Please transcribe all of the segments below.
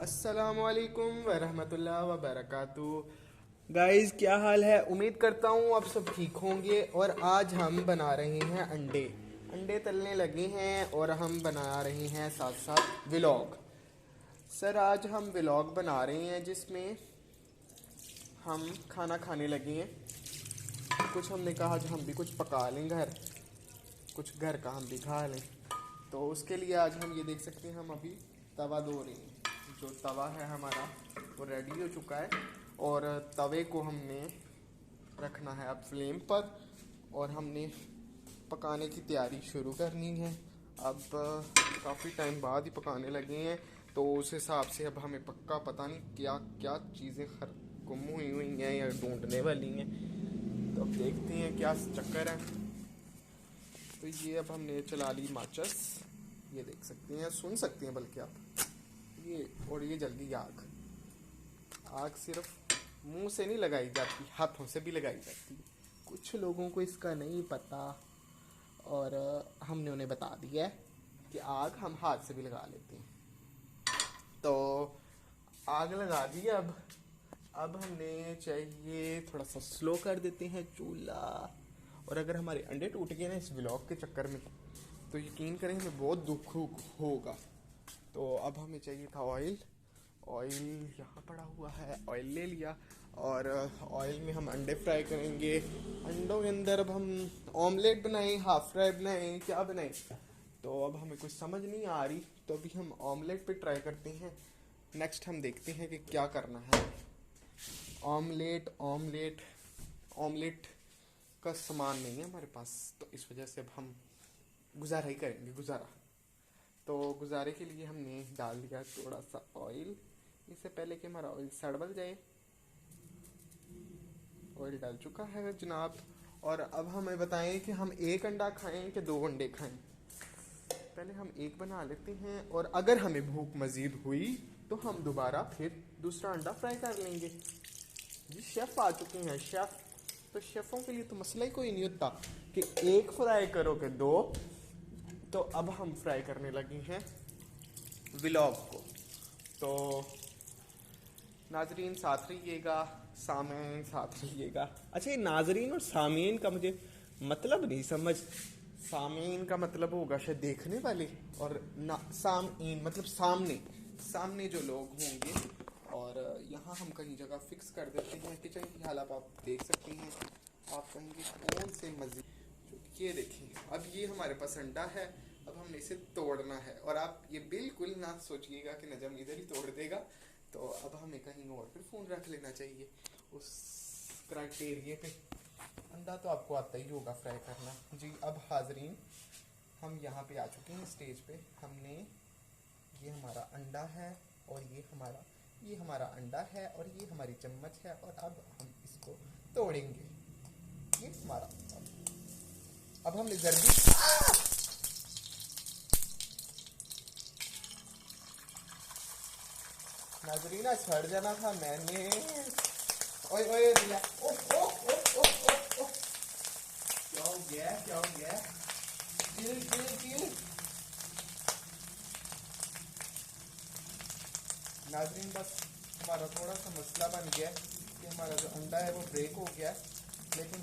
अस्सलामुअलैकुम वरहमतुल्लाह वबरकातुह। गाइस, क्या हाल है? उम्मीद करता हूँ आप सब ठीक होंगे। और आज हम बना रहे हैं अंडे अंडे तलने लगे हैं और हम बना रहे हैं साथ साथ व्लॉग। सर, आज हम व्लॉग बना रहे हैं जिसमें हम खाना खाने लगे हैं। कुछ हमने कहा आज हम भी कुछ पका लें, कुछ घर का हम भी खा लें। तो उसके लिए आज हम ये देख सकते हैं, हम अभी तवा धो रहे हैं। जो तवा है हमारा वो रेडी हो चुका है और तवे को हमने रखना है अब फ्लेम पर और हमने पकाने की तैयारी शुरू करनी है। अब काफ़ी टाइम बाद ही पकाने लगे हैं, तो उस हिसाब से अब हमें पक्का पता नहीं क्या क्या चीज़ें गुम हुई हैं या ढूंढने वाली हैं। तो अब देखते हैं क्या चक्कर है। तो ये अब हमने चला ली माचिस, ये देख सकते हैं, सुन सकते हैं बल्कि आप ये। और ये जल गई आग सिर्फ मुंह से नहीं लगाई जाती, हाथों से भी लगाई जाती है। कुछ लोगों को इसका नहीं पता और हमने उन्हें बता दिया है कि आग हम हाथ से भी लगा लेते हैं। तो आग लगा दी। अब हमने चाहिए थोड़ा सा स्लो कर देते हैं चूल्हा। और अगर हमारे अंडे टूट गए ना इस व्लॉग के चक्कर में, तो यकीन करें हमें बहुत दुख होगा। तो अब हमें चाहिए था ऑयल यहाँ पड़ा हुआ है, ऑयल ले लिया और ऑयल में हम अंडे फ्राई करेंगे। अंडों के अंदर अब हम ऑमलेट बनाएं, हाफ फ्राई बनाएं, क्या बनाएं, तो अब हमें कुछ समझ नहीं आ रही। तो अभी हम ऑमलेट पे ट्राई करते हैं। नेक्स्ट हम देखते हैं कि क्या करना है। ऑमलेट का सामान नहीं है हमारे पास, तो इस वजह से अब हम गुजारा ही करेंगे, गुजारा। तो गुजारे के लिए हमने डाल दिया थोड़ा सा ऑयल, इससे पहले कि हमारा ऑयल सड़बल जाए। ऑयल डाल चुका है जनाब। और अब हमें बताएं कि हम एक अंडा खाएं कि दो अंडे खाएं। पहले हम एक बना लेते हैं और अगर हमें भूख मजीद हुई तो हम दोबारा फिर दूसरा अंडा फ्राई कर लेंगे। जी, शेफ़ आ चुके हैं, शेफ़। तो शेफ़ों के लिए तो मसला ही कोई नहीं होता कि एक फ्राई करो कि दो। तो अब हम फ्राई करने लगे हैं व्लॉग को। तो नाजरीन साथ रहिएगा, सामीन साथ रहिएगा। अच्छा, ये नाजरीन और सामीन का मुझे मतलब नहीं समझ। सामीन का मतलब होगा शायद देखने वाले, और ना सामीन मतलब सामने जो लोग होंगे। और यहाँ हम कहीं जगह फिक्स कर देते हैं। किचन की हालत आप देख सकते हैं। आप कहेंगे कौन से मज़े, ये देखें। अब ये हमारे पास अंडा है, अब हमने इसे तोड़ना है। और आप ये बिल्कुल ना सोचिएगा कि नजम इधर ही तोड़ देगा। तो अब हमें कहीं और फिर फ़ोन रख लेना चाहिए उस क्राइटेरिया पे। अंडा तो आपको आता ही होगा फ्राई करना। जी, अब हाजरीन हम यहाँ पे आ चुके हैं स्टेज पे। हमने ये हमारा अंडा है और ये हमारा अंडा है और ये हमारी चम्मच है। और अब हम इसको तोड़ेंगे। ये हमारा, अब हमने जल्दी नाजरीना छड़ जाना था मैंने। ओए ओए भैया, ओ ओ ओ ओ ओ ओ, क्या हो गया? किल। नाजरीन, बस हमारा थोड़ा सा मसला बन गया कि हमारा जो अंडा है वो ब्रेक हो गया, लेकिन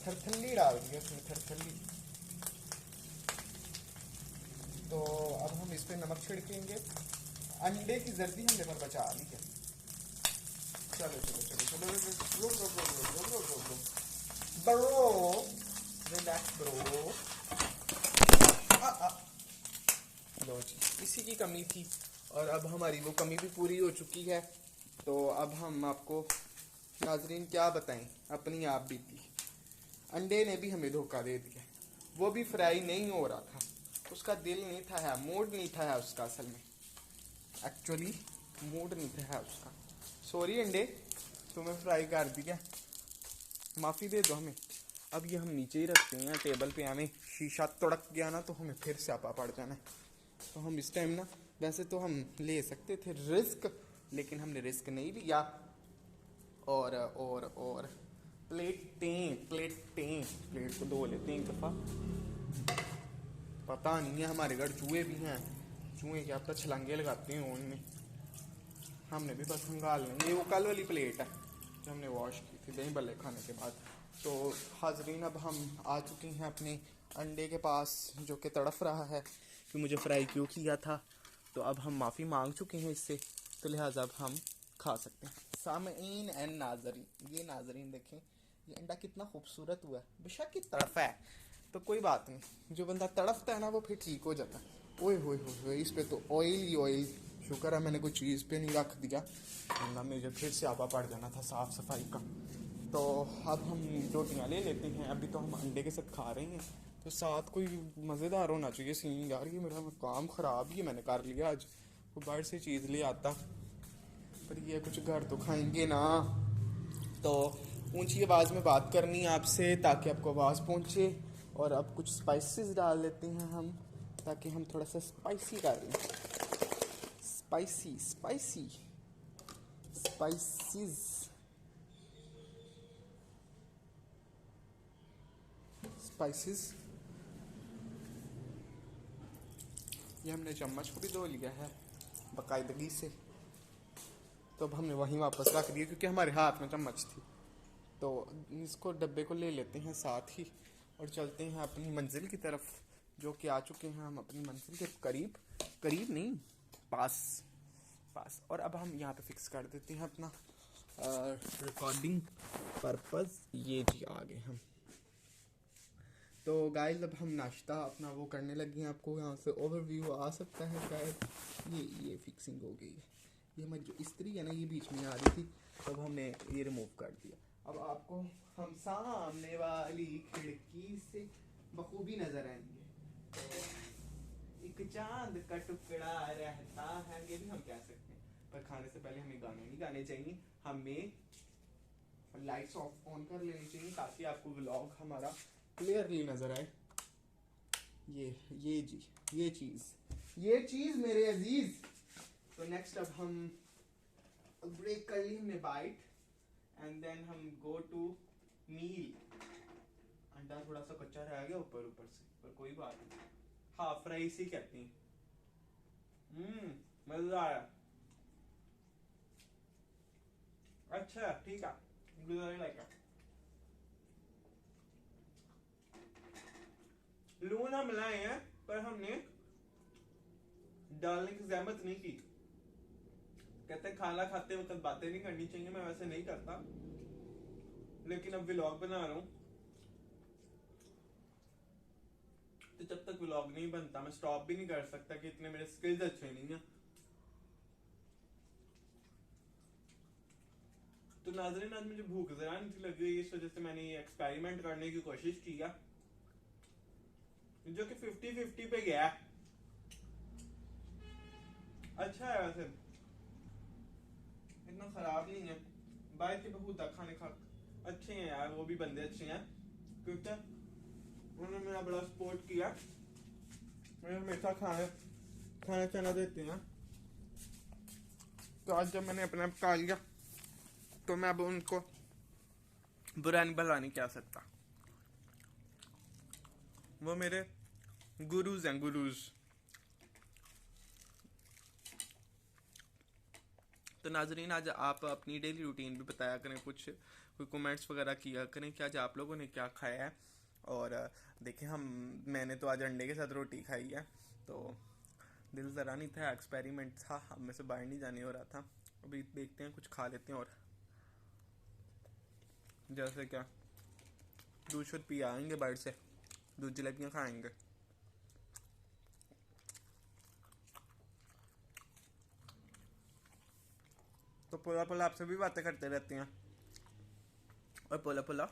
थरथल्ली डाल दी उसमें, थरथल्ली। तो अब हम इस पे नमक छिड़केंगे। अंडे की जर्दी हमने पर बचा ली है। चलो ब्रो, रिलैक्स ब्रो। लो जी, इसी की कमी थी और अब हमारी वो कमी भी पूरी हो चुकी है। तो अब हम आपको नाजरीन क्या बताएं अपनी आप बीती। अंडे ने भी हमें धोखा दे दिया। वो भी फ्राई नहीं हो रहा था, उसका दिल नहीं था, मूड नहीं था उसका। असल में एक्चुअली मूड नहीं था उसका। सॉरी अंडे, तुम्हें फ्राई कर दिया, माफ़ी दे दो हमें। अब ये हम नीचे ही रखते हैं टेबल पे। हमें शीशा तड़क गया ना तो हमें फिर स्यापा पड़ जाना है। तो हम इस टाइम ना, वैसे तो हम ले सकते थे रिस्क, लेकिन हमने रिस्क नहीं लिया। और प्लेट को धो लेते हैं एक दफ़ा। पता नहीं है, हमारे घर चूहे भी हैं, चूहे क्या पता छलांगे लगाते हैं उनमें। हमने भी बस खंगाल लेंगे। ये वो कल वाली प्लेट है जो हमने वॉश की थी दही भल्ले खाने के बाद। तो हाजरीन अब हम आ चुके हैं अपने अंडे के पास जो कि तड़फ रहा है कि मुझे फ्राई क्यों किया था। तो अब हम माफ़ी मांग चुके हैं इससे, तो लिहाजा अब हम खा सकते हैं। सामीन एंड नाजरीन, ये नाजरीन देखें ये अंडा कितना खूबसूरत हुआ है। बेशक की तड़फ है तो कोई बात नहीं, जो बंदा तड़फता है ना वो फिर ठीक हो जाता है। ओए होए होए, इस पे तो ऑयल ही ऑयल। शुक्र है मैंने कोई चीज़ पे नहीं रख दिया, वरना मुझे फिर से आपा पड़ जाना था साफ़ सफाई का। तो अब हम रोटियाँ ले लेते हैं। अभी तो हम अंडे के साथ खा रहे हैं, तो साथ कोई मज़ेदार होना चाहिए सीन। यार ये मेरा काम ख़राब ही मैंने कर लिया आज। वो बाहर से चीज़ ले आता, पर ये कुछ घर तो खाएंगे ना। तो ऊंची आवाज़ में बात करनी है आपसे ताकि आपको आवाज़ पहुंचे। और अब कुछ स्पाइसेस डाल लेते हैं हम, ताकि हम थोड़ा सा स्पाइसी कर लें। Spicy spicy species spices. ये हमने चम्मच को भी धो लिया है बाकायदगी से। तो अब हमने वहीं वापस रख दिया क्योंकि हमारे हाथ में चम्मच थी। तो इसको डब्बे को ले लेते हैं साथ ही और चलते हैं अपनी मंजिल की तरफ, जो कि आ चुके हैं हम अपनी मंजिल के करीब। करीब नहीं, पास पास। और अब हम यहाँ पे फिक्स कर देते हैं अपना रिकॉर्डिंग पर्पस। ये जी आ गए हम। तो गाइस अब हम नाश्ता अपना वो करने लगे हैं। आपको यहाँ से ओवरव्यू आ सकता है शायद। ये फिक्सिंग हो गई है। ये हमारी जो इस्त्री है ना ये बीच में आ रही थी, तो अब हमने ये रिमूव कर दिया। अब आपको हम सामने वाली खिड़की से बखूबी नजर आएंगे। तो एक चांद का टुकड़ा रहता है, ये भी हम कह सकते हैं। पर खाने से पहले हमें गाने नहीं गाने चाहिए, हमें लाइट्स ऑफ ऑन कर लेनी चाहिए ताकि आपको व्लॉग हमारा क्लियरली नजर आए। ये जी ये चीज मेरे अजीज। तो नेक्स्ट अब हम ब्रेक कर ली हमने बाइट, एंड देन हम गो टू मील। अंडा थोड़ा सा कच्चा रह गया ऊपर से, पर कोई बात नहीं, हाफ राइस ही कहते हैं। मजा आया। अच्छा ठीक है, लून हम लाए हैं पर हमने डालने की जहमत नहीं की। कहते खाना खाते वक्त बातें नहीं करनी चाहिए, मैं वैसे नहीं करता, लेकिन अब व्लॉग बना रहा हूं तो जब तक व्लॉग नहीं बनता मैं स्टॉप भी नहीं कर सकता कि इतने मेरे स्किल्स अच्छे नहीं है। तो नाज़रीन आज मुझे भूख जरा नहीं थी लगी हुई, इस वजह से मैंने ये एक्सपेरिमेंट करने की कोशिश की है, जो कि 50-50 पे गया। अच्छा है वैसे, इतना खराब नहीं है। बाहर के बहुत खाने खा अच्छे हैं यार, वो भी बंदे अच्छे हैं क्योंकि उन्होंने मेरा बड़ा सपोर्ट किया। मुझे हमेशा खाना चाना देते हैं। तो आज जब मैंने अपने आप खा लिया तो मैं अब उनको बुरा नहीं भला नहीं कह सकता। वो मेरे गुरुज हैं, गुरुज। तो नाजरीन आज आप अपनी डेली रूटीन भी बताया करें, कुछ कोई कमेंट्स वगैरह किया करें कि आज आप लोगों ने क्या खाया है। और देखें मैंने तो आज अंडे के साथ रोटी खाई है, तो दिल ज़रा नहीं था, एक्सपेरिमेंट था, अब में से बाहर नहीं जाने हो रहा था। अभी देखते हैं कुछ खा लेते हैं। और जैसे क्या दूध शुद्ध पी आएंगे बाहर से, दूध जलेबियाँ खाएंगे। तो पोला पोला आपसे भी बातें करते रहते हैं और पोला पोला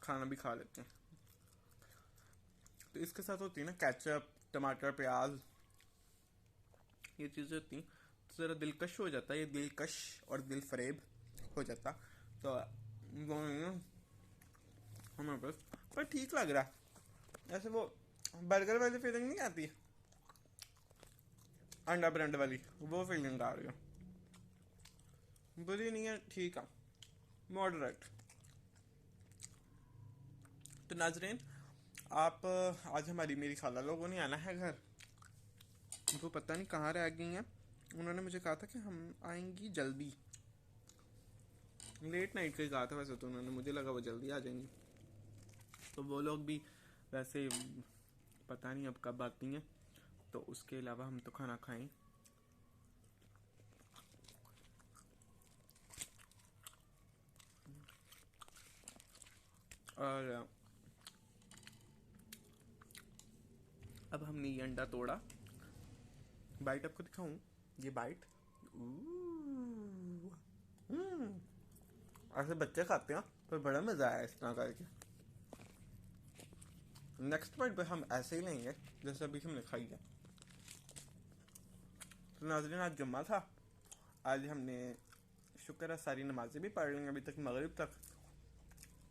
खाना भी खा लेते हैं। तो इसके साथ होती है ना केचप, टमाटर, प्याज, ये चीज़ें होती हैं तो ज़रा दिलकश हो जाता है, ये दिलकश और दिल फरेब हो जाता। तो वो हमें बस पर ठीक लग रहा है। ऐसे वो बर्गर वाली फीलिंग नहीं आती, अंडा ब्रेड वाली वो फीलिंग आ रही है। बुरी नहीं है, ठीक है, मॉडरेट। तो नाजरीन आप आज मेरी खाला लोगों ने आना है घर, वो पता नहीं कहाँ रह गई हैं। उन्होंने मुझे कहा था कि हम आएंगी जल्दी, लेट नाइट का ही कहा था वैसे तो उन्होंने, मुझे लगा वो जल्दी आ जाएंगी। तो वो लोग भी वैसे पता नहीं अब कब आती हैं। तो उसके अलावा हम तो खाना खाएं। और अब हमने ये अंडा तोड़ा, बाइट आपको दिखाऊं, ये बाइट। ऐसे बच्चे खाते हैं पर बड़ा मजा आया इस तरह करके। नेक्स्ट बाइट पे हम ऐसे ही लेंगे जैसे अभी हमने खाई है। तो नाज़रीन आज जुम्मा था, आज हमने शुक्र है सारी नमाजें भी पढ़ ली अभी तक, मगरिब तक।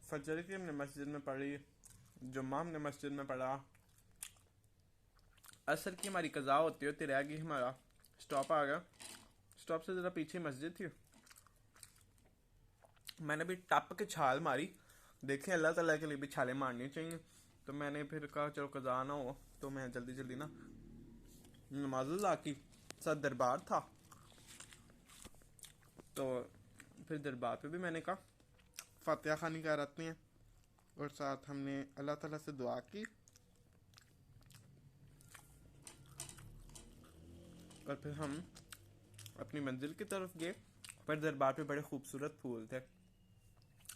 फजर की हमने मस्जिद में पढ़ी, जुम्मा हमने मस्जिद में पढ़ा, असर की हमारी कज़ा होती होती रह गई, हमारा स्टॉप आ गया, स्टॉप से ज़रा पीछे मस्जिद थी, मैंने भी टप के छाल मारी। देखें अल्लाह ताला के लिए भी छालें मारनी चाहिए। तो मैंने फिर कहा चलो कज़ा ना हो, तो मैं जल्दी जल्दी ना नमाज अदा की। साथ दरबार था, तो फिर दरबार पे भी मैंने कहा फातिहा खानी कर आते हैं, और साथ हमने अल्लाह ताला से दुआ की। और फिर हम अपनी मंजिल की तरफ गए। पर दरबार पे बड़े खूबसूरत फूल थे,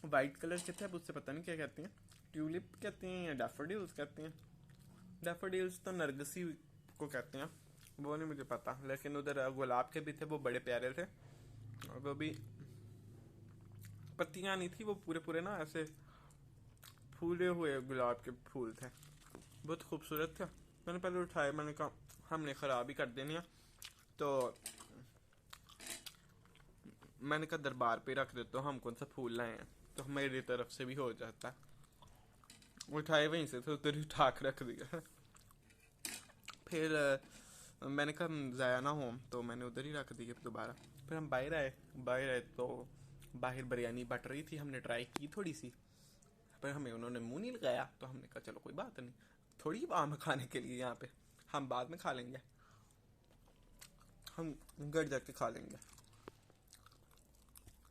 वाइट कलर के थे, अब उससे पता नहीं क्या कहते हैं, ट्यूलिप कहते हैं या डैफोडिल्स कहते हैं। डैफोडिल्स तो नरगिसी को कहते हैं, वो नहीं मुझे पता। लेकिन उधर गुलाब के भी थे, वो बड़े प्यारे थे, और वो भी पत्तियां नहीं थी, वो पूरे पूरे ना ऐसे फूले हुए गुलाब के फूल थे, बहुत खूबसूरत थे। मैंने पहले उठाए, मैंने कहा हमने ख़राब ही कर देनी है, तो मैंने कहा दरबार पे रख देते हो, हम कौन सा फूल लाए हैं, तो मेरी तरफ से भी हो जाता है। उठाए वहीं से तो उधर ही उठा के रख दिया। फिर मैंने कहा ज़ाया ना हो, तो मैंने उधर ही रख दिया दोबारा। फिर हम बाहर आए तो बाहर बिरयानी बट रही थी, हमने ट्राई की थोड़ी सी, पर हमें उन्होंने मुंह नहीं लगाया, तो हमने कहा चलो कोई बात नहीं, थोड़ी आम खाने के लिए यहाँ पे, हम बाद में खा लेंगे, हम घर जाके खा लेंगे।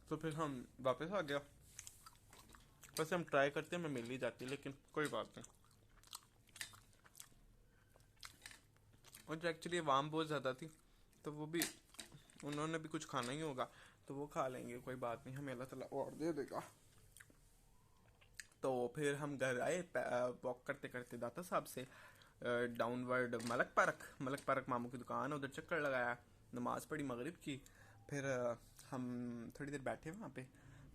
तो फिर हम वापस आ गया। वैसे हम ट्राई करते हैं, मैं मिल ही जाती, लेकिन कोई बात नहीं। और जो एक्चुअली वाम बहुत ज़्यादा थी, तो वो भी उन्होंने भी कुछ खाना ही होगा, तो वो खा लेंगे, कोई बात नहीं, हमें अल्लाह ताला और दे देगा। तो फिर हम घर आए, वॉक करते करते दाता साहब से डाउनवर्ड मलक पार्क मामू की दुकान, उधर चक्कर लगाया, नमाज पढ़ी मगरिब की। फिर हम थोड़ी देर बैठे वहाँ पे,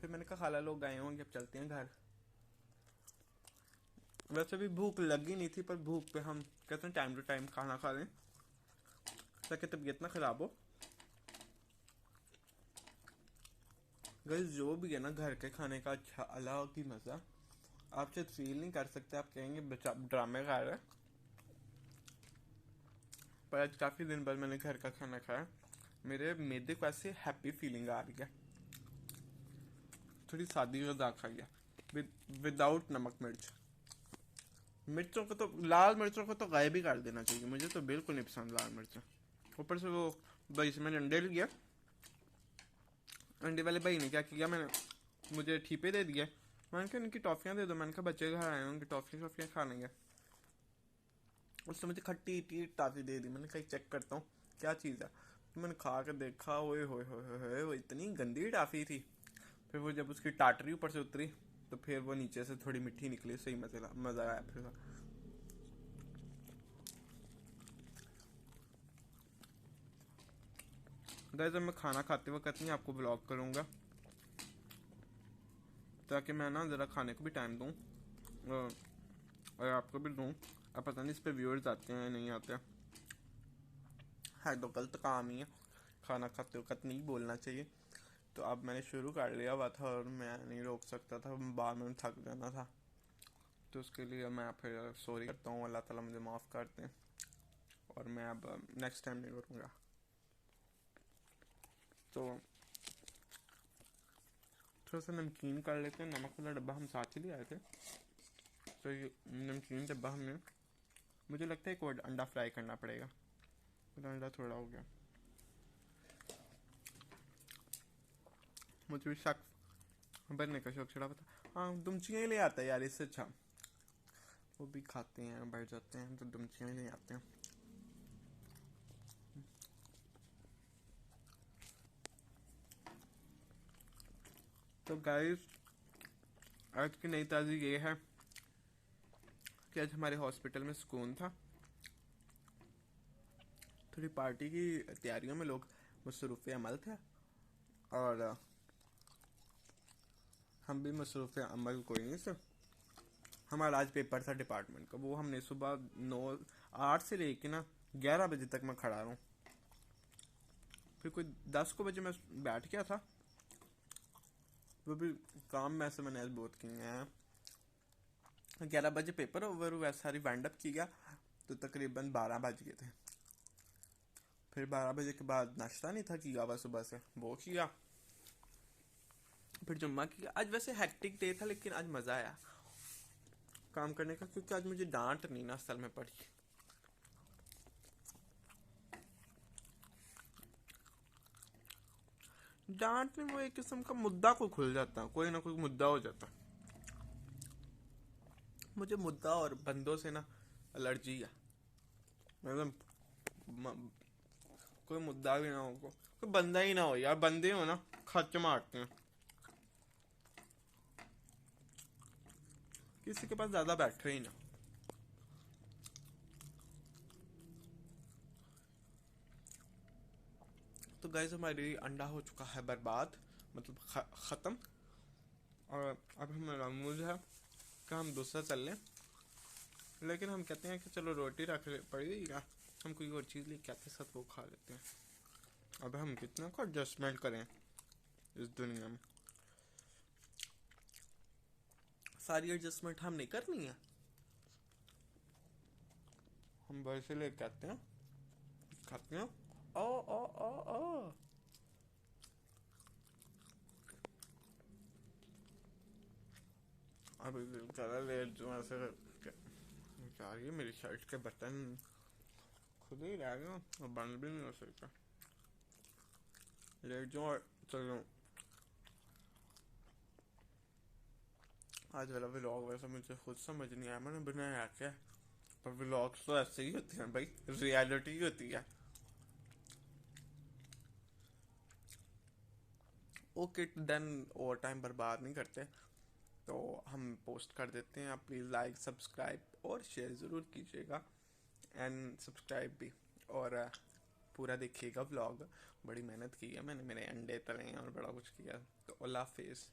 फिर मैंने कहा खाला लोग गए होंगे, अब चलते हैं घर। वैसे भी भूख लगी नहीं थी, पर भूख पे हम कहते हैं टाइम टू टाइम खाना खा लें ताकि तबीयत ना ख़राब हो। गाइस जो भी है ना, घर के खाने का अच्छा अलग ही मज़ा, आप शायद फील नहीं कर सकते, आप कहेंगे बच्चा ड्रामे खा रहा है। पर आज काफ़ी दिन बाद मैंने घर का खाना खाया, मेरे मैदे को ऐसे हैप्पी फीलिंग आ रही है। थोड़ी सादी गज़ा खाई है, विदाउट नमक मिर्च। मिर्चों को तो, लाल मिर्चों को तो गायब ही कर देना चाहिए, मुझे तो बिल्कुल नहीं पसंद लाल मिर्च। ऊपर से वो भाई से मैंने अंडे लिया, अंडे वाले भाई ने क्या किया, मैंने मुझे ठीपे दे दिए, मैंने कहा इनकी टॉफ़ियाँ दे दो, मैंने कहा बच्चे घर आए हैं उनकी टॉफ़ियाँ खा लेंगे। उसने मुझे खट्टी टीट टाफी दे दी, मैंने कहा चेक करता हूँ क्या चीज़ है। तो मैंने खा कर देखा, ओए होए वो इतनी गंदी टाफी थी। फिर वो जब उसकी टाटरी ऊपर से उतरी, तो फिर वो नीचे से थोड़ी मिट्टी निकली, सही मज़ा आया। फिर गाइस जब मैं खाना खाते वक्त नहीं आपको ब्लॉग करूँगा, ताकि मैं ना ज़रा खाने को भी टाइम दूँ और आपको भी दूँ। अब पता नहीं इस पर व्यूअर्स आते हैं नहीं आते है, तो गलत काम ही है, खाना खाते वक्त नहीं बोलना चाहिए। तो अब मैंने शुरू कर लिया हुआ था और मैं नहीं रोक सकता था, बाद में थक जाना था, तो उसके लिए मैं फिर सॉरी करता हूँ, अल्लाह ताला मुझे माफ़ कर दें, और मैं अब नेक्स्ट टाइम नहीं करूँगा। तो थोड़ा सा नमकीन कर लेते हैं, नमक वाला डब्बा हम साथ ही ले आए थे, तो ये नमकीन डब्बा हमने, मुझे लगता है एक और अंडा फ्राई करना पड़ेगा, मेरा अंडा थोड़ा हो गया। मुझे भी शक बनने का शौक चढ़ा पता। हाँ, दुमचियाँ ही ले आता है यार, इससे अच्छा। वो भी खाते हैं, बैठ जाते हैं तो दुमचियाँ ही ले आते हैं। तो गाइस, आज की नई ताज़ी ये है कि आज हमारे हॉस्पिटल में सुकून था। थोड़ी पार्टी की तैयारियों में लोग मसरूफ़ अमल थे, और हम भी मसरूफ़ अमल कोई नहीं थे। हमारा आज पेपर था डिपार्टमेंट का, वो हमने सुबह 8 से लेके ना 11 बजे तक मैं खड़ा रहा। फिर कोई 10 को बजे मैं बैठ गया था। वो भी काम में ऐसे मैंने आज बहुत किए हैं। 11 बजे पेपर ओवर हुआ, सारी वाइंड अप किया तो तकरीबन 12 बज गए थे। फिर 12 बजे के बाद नाश्ता नहीं था किया हुआ सुबह से, वो किया। फिर जुम्मा किया। आज वैसे हेक्टिक डे था, लेकिन आज मज़ा आया काम करने का, क्योंकि आज मुझे डांट नहीं ना असल में पड़ी। डांट में वो एक किस्म का मुद्दा को खुल जाता, कोई ना कोई मुद्दा हो जाता। मुझे मुद्दा और बंदों से ना एलर्जी है। मतलब कोई मुद्दा भी ना हो, कोई बंदा ही ना हो यार। बंदे हो ना, खर्च मारते हैं। किसी के पास ज्यादा बैठे ही ना। तो गाइस, हमारी अंडा हो चुका है बर्बाद, मतलब खत्म। और अब हमारा मूड है कि हम दूसरा चल लें, लेकिन हम कहते हैं कि चलो रोटी रख पड़ी या हम कोई और चीज़ लेके आते साथ, वो खा लेते हैं। अब हम कितना को एडजस्टमेंट करें इस दुनिया में। सारी एडजस्टमेंट हम नहीं करनी है। हम वैसे लेके आते हैं, खाते हैं। ओ ओ ओ ओ अब ज़्यादा लेट जो ऐसे क्या रही है, मेरी शर्ट के बटन खुद ही रह गए और बंद भी नहीं हो सकता। लेट जो चलो। आज वाला व्लॉग वैसे मुझे खुद समझ नहीं आया मैंने बनाया क्या, पर व्लॉग्स तो ऐसे ही होते हैं भाई, रियलिटी होती है। ओके देन, ओवर टाइम बर्बाद नहीं करते, तो हम पोस्ट कर देते हैं। आप प्लीज़ लाइक, सब्सक्राइब और शेयर ज़रूर कीजिएगा, एंड सब्सक्राइब भी। और पूरा देखिएगा व्लॉग। बड़ी मेहनत की है मैंने, मेरे अंडे तले हैं और बड़ा कुछ किया। तो अल्लाह हाफिज़।